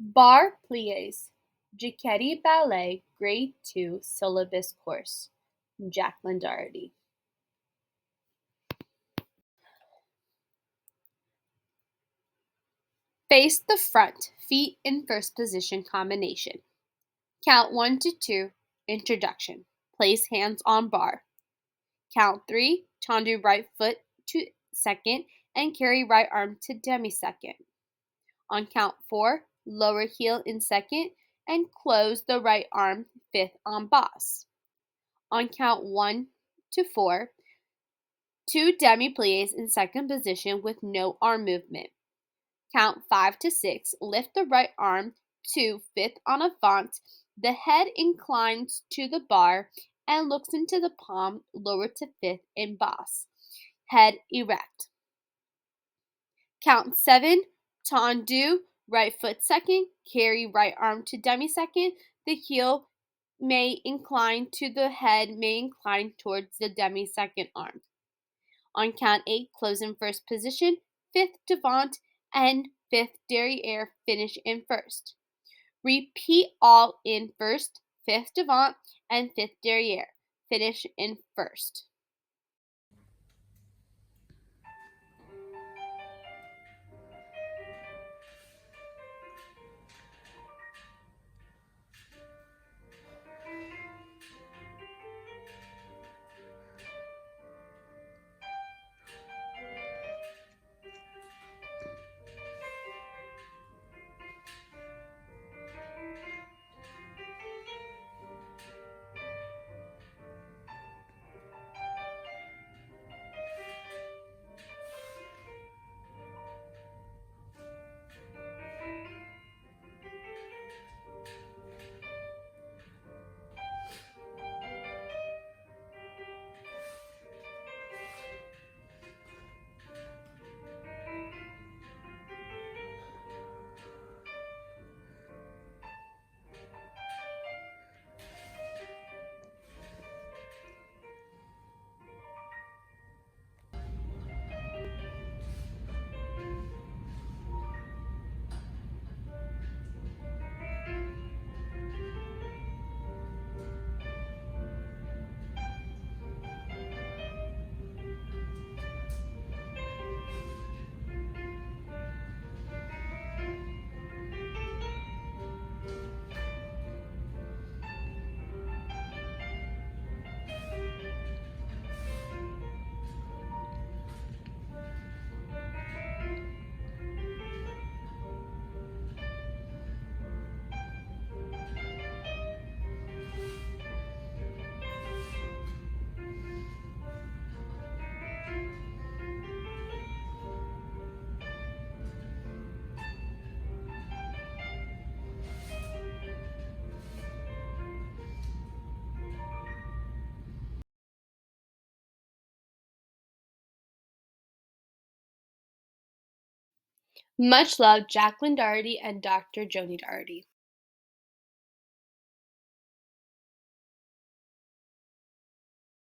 Barre Plies, Cecchetti Ballet Grade 2 syllabus course. Jacklyn Dougherty. Face the front, feet in first position combination. Count 1 to 2, introduction. Place hands on bar. Count 3, tendu right foot to second and carry right arm to demi-second. On count 4, lower heel in second and close the right arm fifth en basse. On count 1 to 4, 2 demi-plies in second position with no arm movement. Count 5 to 6, lift the right arm to fifth en avant, the head inclines to the bar and looks into the palm, lower to fifth en basse, head erect. Count 7, tendu, right foot second, carry right arm to demi-second, the heel may incline to the head may incline towards the demi-second arm. On count 8, close in first position, fifth devant, and fifth derriere, finish in first. Repeat all in first, fifth devant, and fifth derriere, finish in first. Much love, Jacklyn Dougherty and Dr. Joni Dougherty.